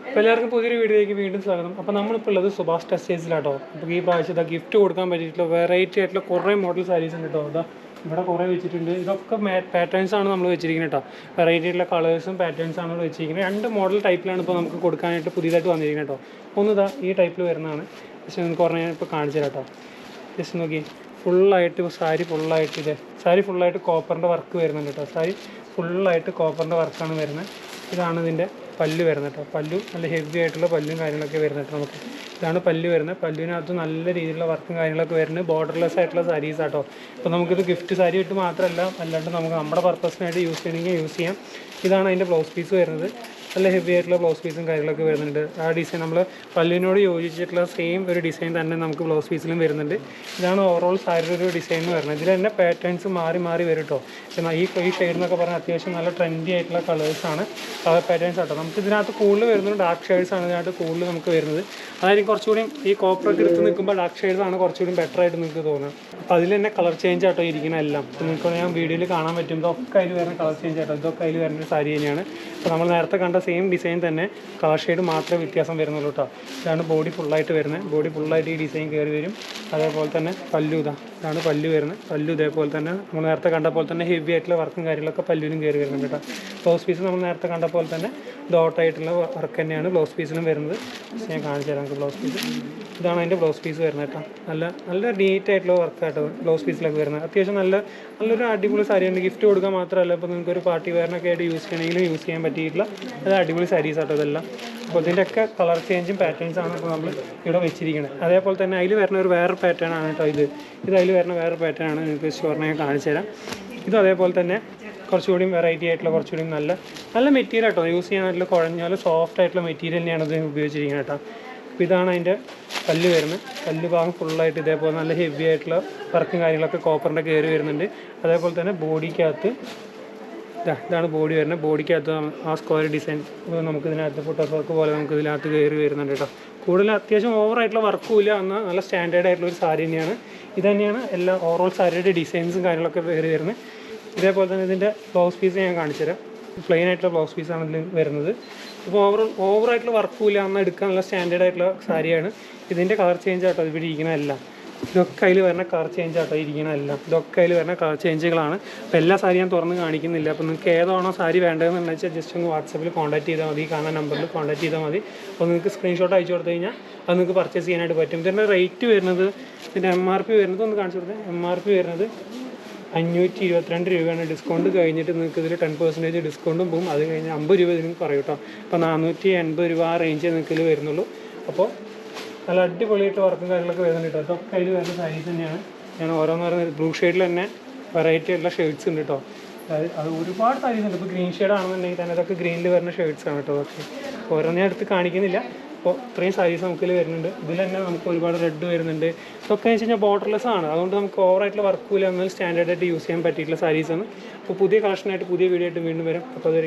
അപ്പോൾ എല്ലാവർക്കും പുതിയൊരു വീഡിയോയിലേക്ക് വീണ്ടും സ്വാഗതം. അപ്പോൾ നമ്മളിപ്പോൾ ഉള്ളത് സുഭാഷ് ടെക്സ്റ്റൈൽസിലാട്ടോ. അപ്പോൾ ഈ പ്രാവശ്യത്തെ ഗിഫ്റ്റ് കൊടുക്കാൻ പറ്റിയിട്ടുള്ള വെറൈറ്റി ആയിട്ടുള്ള കുറേ മോഡൽ സാരീസ് ഉണ്ട് കേട്ടോ. അതാ ഇവിടെ കുറേ വെച്ചിട്ടുണ്ട്. ഇതൊക്കെ പാറ്റേൺസാണ് നമ്മൾ വെച്ചിരിക്കുന്നത് കേട്ടോ. വെറൈറ്റി ആയിട്ടുള്ള കളേഴ്സും പാറ്റേൺസാണ് നമ്മൾ വെച്ചിരിക്കുന്നത്. 2 മോഡൽ ടൈപ്പിലാണ് ഇപ്പോൾ നമുക്ക് കൊടുക്കാനായിട്ട് പുതിയതായിട്ട് വന്നിരിക്കുന്നത് കേട്ടോ. ഒന്ന് ഇതാ ഈ ടൈപ്പിൽ വരുന്നതാണ്. ജസ്റ്റ് നിങ്ങൾക്ക് പറഞ്ഞാൽ ഇപ്പോൾ കാണിച്ചു തരാം കേട്ടോ. ജസ്റ്റ് നോക്കി, ഫുള്ളായിട്ട് സാരി ഫുള്ളായിട്ട് സാരി ഫുള്ളായിട്ട് കോപ്പറിൻ്റെ വർക്ക് വരുന്നുണ്ട് കേട്ടോ. സാരി ഫുള്ളായിട്ട് കോപ്പറിൻ്റെ വർക്കാണ് വരുന്നത്. ഇതാണ് ഇതിൻ്റെ പല്ല് വരുന്നത് കേട്ടോ. പല്ലു നല്ല ഹെവി ആയിട്ടുള്ള പല്ലും കാര്യങ്ങളൊക്കെ വരുന്നുണ്ട് നമുക്ക്. ഇതാണ് പല്ല് വരുന്നത്. പല്ലുവിനകത്ത് നല്ല രീതിയിലുള്ള വർക്കും കാര്യങ്ങളൊക്കെ വരുന്നത്. ബോർഡർലെസ് ആയിട്ടുള്ള സാരീസ് ആട്ടോ. അപ്പോൾ നമുക്കിത് ഗിഫ്റ്റ് സാരി ഇട്ട് മാത്രമല്ല, അല്ലാണ്ട് നമുക്ക് നമ്മുടെ പർപ്പസിനായിട്ട് യൂസ് ചെയ്യണമെങ്കിൽ യൂസ് ചെയ്യാം. ഇതാണ് അതിൻ്റെ ബ്ലൗസ് പീസ് വരുന്നത്. നല്ല ഹെവി ആയിട്ടുള്ള ബ്ലൗസ് പീസും കാര്യങ്ങളൊക്കെ വരുന്നുണ്ട്. ആ ഡിസൈൻ നമ്മൾ പല്ലുവിനോട് യോജിച്ചിട്ടുള്ള സെയിം ഒരു ഡിസൈൻ തന്നെ നമുക്ക് ബ്ലൗസ് പീസിലും വരുന്നുണ്ട്. ഇതാണ് ഓവറോൾ സാരിയുടെ ഒരു ഡിസൈൻ എന്ന് പറയുന്നത്. ഇതിൽ തന്നെ പാറ്റേൺസ് മാറി മാറി വരും കേട്ടോ. എന്നാൽ ഈ ഷെയ്ഡ് എന്നൊക്കെ പറഞ്ഞാൽ അത്യാവശ്യം നല്ല ട്രെൻഡി ആയിട്ടുള്ള കളേഴ്സാണ്, കളർ പാറ്റേൺസ് ആട്ടോ. നമുക്ക് ഇതിനകത്ത് കൂടുതൽ വരുന്നത് ഡാർക്ക് ഷെയ്ഡ്സാണ് ഇതിനകത്ത് കൂടുതൽ നമുക്ക് വരുന്നത്. അതായിരിക്കും കുറച്ചുകൂടി ഈ കോപ്പറൊക്കെ എടുത്ത് നിൽക്കുമ്പോൾ ഡാർക്ക് ഷെയ്ഡ്സാണ് കുറച്ചുകൂടി ബെറ്റർ ആയിട്ട് നിങ്ങൾക്ക് തോന്നുന്നത്. അപ്പോൾ അതിൽ തന്നെ കളർ ചേഞ്ച് ആട്ടോ ഇരിക്കുന്ന എല്ലാം. അപ്പോൾ നിങ്ങൾക്ക് ഞാൻ വീഡിയോയിൽ കാണാൻ പറ്റും. ഇതൊക്കെ അതിൽ വരുന്ന കളർ ചേഞ്ച് ആട്ടോ. ഇതൊക്കെ അതിൽ വരുന്ന സാരി തന്നെയാണ്. അപ്പോൾ നമ്മൾ നേരത്തെ കണ്ട സെയിം ഡിസൈൻ തന്നെ കളർ ഷെയ്ഡ് മാത്രമേ വ്യത്യാസം വരുന്നുള്ളൂ കേട്ടോ. ഇതാണ് ബോഡി ഫുള്ളായിട്ട് വരുന്നത്. ബോഡി ഫുള്ളായിട്ട് ഈ ഡിസൈൻ കയറി വരും. അതേപോലെ തന്നെ പല്ലു ഇതാണ് പല്ലു വരുന്നത്. പല്ലു ഇതേപോലെ തന്നെ നമ്മൾ നേരത്തെ കണ്ട പോലെ തന്നെ ഹെവി ആയിട്ടുള്ള വർക്കും കാര്യങ്ങളൊക്കെ പല്ലുവിനും കയറി വരുന്നുണ്ട് കേട്ടോ. ബ്ലൗസ് പീസ് നമ്മൾ നേരത്തെ കണ്ട പോലെ തന്നെ ഡോട്ടായിട്ടുള്ള വർക്ക് തന്നെയാണ് ബ്ലൗസ് പീസിലും വരുന്നത്. ഞാൻ കാണിച്ചു തരാം നമുക്ക് ബ്ലൗസ് പീസ്. ഇതാണ് അതിൻ്റെ ബ്ലൗസ് പീസ് വരുന്നത് കേട്ടോ. നല്ല നീറ്റായിട്ടുള്ള വർക്കാട്ടോ ബ്ലൗസ് പീസിലൊക്കെ വരുന്നത്. അത്യാവശ്യം നല്ലൊരു അടിപൊളി സാരിയാണ്. ഗിഫ്റ്റ് കൊടുക്കാൻ മാത്രമല്ല, ഇപ്പോൾ നിങ്ങൾക്കൊരു പാർട്ടി വെയറിനൊക്കെ ആയിട്ട് യൂസ് ചെയ്യണമെങ്കിലും യൂസ് ചെയ്യാൻ പറ്റിയിട്ടുള്ള അത് അടിപൊളി സാരീസ് ആട്ടോ ഇതെല്ലാം. അപ്പോൾ ഇതിൻ്റെയൊക്കെ കളർ ചേഞ്ചും പാറ്റേൺസാണ് ഇപ്പോൾ നമ്മൾ ഇവിടെ വെച്ചിരിക്കുന്നത്. അതേപോലെ തന്നെ അതിൽ വരുന്ന ഒരു വേറെ പാറ്റേൺ ആണ് കേട്ടോ. ഇത് അതിൽ വരുന്ന വേറെ പാറ്റേൺ ആണ്. നിങ്ങൾക്ക് ഷുവറിനെ ഞാൻ കാണിച്ചു തരാം. ഇത് അതേപോലെ തന്നെ കുറച്ചുകൂടി വെറൈറ്റി ആയിട്ടുള്ള കുറച്ചുകൂടി നല്ല മെറ്റീരിയൽ കേട്ടോ. യൂസ് ചെയ്യാൻ നല്ല കുഴഞ്ഞാൽ സോഫ്റ്റ് ആയിട്ടുള്ള മെറ്റീരിയൽ തന്നെയാണ് ഇത് ഉപയോഗിച്ചിരിക്കുന്നത് കേട്ടോ. അപ്പോൾ ഇതാണ് അതിൻ്റെ പല്ല് വരുന്നത്. പല്ല് ഭാഗം ഫുള്ളായിട്ട് ഇതേപോലെ നല്ല ഹെവി ആയിട്ടുള്ള വർക്കും കാര്യങ്ങളൊക്കെ കോപ്പറിൻ്റെ കയറി വരുന്നുണ്ട്. അതേപോലെ തന്നെ ബോഡിക്കകത്ത് ഇതാണ് ബോഡി വരുന്നത്. ബോഡിക്കകത്ത് ആ സ്ക്വയർ ഡിസൈൻ നമുക്കിതിനകത്ത് ഫുട്ടോസ് വർക്ക് പോലെ നമുക്ക് ഇതിനകത്ത് കയറി വരുന്നുണ്ട് കേട്ടോ. കൂടുതൽ അത്യാവശ്യം ഓവറായിട്ടുള്ള വർക്കും ഇല്ല, എന്നാൽ നല്ല സ്റ്റാൻഡേർഡ് ആയിട്ടുള്ള ഒരു സാരി തന്നെയാണ്. ഇത് തന്നെയാണ് എല്ലാ ഓവറോൾ സാരിയുടെ ഡിസൈൻസും കാര്യങ്ങളൊക്കെ കയറി വരുന്നത്. ഇതേപോലെ തന്നെ ഇതിൻ്റെ ബ്ലൗസ് പീസ് ഞാൻ കാണിച്ചു തരാം. പ്ലെയിൻ ആയിട്ടുള്ള ബ്ലൗസ് പീസാണ് ഇതിൽ വരുന്നത്. ഇപ്പോൾ ഓവറായിട്ടുള്ള വർക്കും ഇല്ല, എന്നാൽ എടുക്കാൻ നല്ല സ്റ്റാൻഡേർഡ് ആയിട്ടുള്ള സാരിയാണ്. ഇതിൻ്റെ കളർ ചേഞ്ച് ആട്ടോ ഇവിടെ ഇരിക്കുന്നതെല്ലാം. ഇതൊക്കെ അതിൽ വരുന്ന കളർ ചേഞ്ച് ആട്ടോ ഇരിക്കുന്നതെല്ലാം. ഇതൊക്കെ അതിൽ വരുന്ന കളർ ചേഞ്ചുകളാണ്. അപ്പോൾ എല്ലാ സാരി ഞാൻ തുറന്ന് കാണിക്കുന്നില്ല. അപ്പോൾ നിങ്ങൾക്ക് ഏതാണോ സാരി വേണ്ടതെന്ന് വെച്ചാൽ ജസ്റ്റ് ഒന്ന് വാട്സപ്പിൽ കോൺടാക്ട് ചെയ്താൽ മതി. കാണുന്ന നമ്പറിൽ കോൺടാക്ട് ചെയ്താൽ മതി. അപ്പോൾ നിങ്ങൾക്ക് സ്ക്രീൻഷോട്ട് അയച്ചു കൊടുത്തു കഴിഞ്ഞാൽ അത് നിങ്ങൾക്ക് പർച്ചേസ് ചെയ്യാനായിട്ട് പറ്റും. ഇതിൻ്റെ റേറ്റ് വരുന്നത്, ഇതിൻ്റെ MRP വരുന്നത് ഒന്ന് കാണിച്ചു കൊടുത്തത്. MRP വരുന്നത് 522 രൂപയാണ്. ഡിസ്കൗണ്ട് കഴിഞ്ഞിട്ട് നിങ്ങൾക്ക് ഇതിൽ 10% ഡിസ്കൗണ്ടും പോകും. അത് കഴിഞ്ഞ് 50 രൂപ നിങ്ങൾക്ക് പറയും കേട്ടോ. അപ്പോൾ 480 രൂപ ആ റേഞ്ച് നിങ്ങൾക്ക് ഇതിൽ വരുന്നുള്ളൂ. അപ്പോൾ നല്ല അടിപൊളിയായിട്ട് വർക്കും കാര്യങ്ങളൊക്കെ വരുന്നുണ്ട് കേട്ടോ. അതൊക്കെ അതിൽ വരുന്ന സാരീസ് തന്നെയാണ്. ഞാൻ ഓരോന്ന് പറയുന്നത് ബ്ലൂ ഷെയ്ഡിൽ തന്നെ വെറൈറ്റി ആയിട്ടുള്ള ഷെയ്ഡ്സ് ഉണ്ട് കേട്ടോ. അത് ഒരുപാട് സാരീസ് ഉണ്ട്. ഇപ്പോൾ ഗ്രീൻ ഷെയ്ഡ് ആണെന്നുണ്ടെങ്കിൽ തന്നെ അതൊക്കെ ഗ്രീനിൽ വരുന്ന ഷെയ്ഡ്സാണ് കേട്ടോ. അതൊക്കെ ഓരോന്നും ഞാൻ എടുത്ത് കാണിക്കുന്നില്ല. അപ്പോൾ ഇത്രയും സാരീസ് നമുക്കിൽ വരുന്നുണ്ട്. ഇതിൽ തന്നെ നമുക്ക് ഒരുപാട് റെഡ് വരുന്നുണ്ട്. ഇതൊക്കെ എന്ന് വെച്ച് കഴിഞ്ഞാൽ ബോർഡർലെസ് ആണ്. അതുകൊണ്ട് നമുക്ക് ഓവറായിട്ടുള്ള വർക്കും ഇല്ല, എന്നാൽ സ്റ്റാൻഡേർഡായിട്ട് യൂസ് ചെയ്യാൻ പറ്റിയിട്ടുള്ള സാരീസാണ്. അപ്പോൾ പുതിയ കളക്ഷനായിട്ട് പുതിയ വീഡിയോ ആയിട്ട് വീണ്ടും വരും. അപ്പോൾ അതൊരു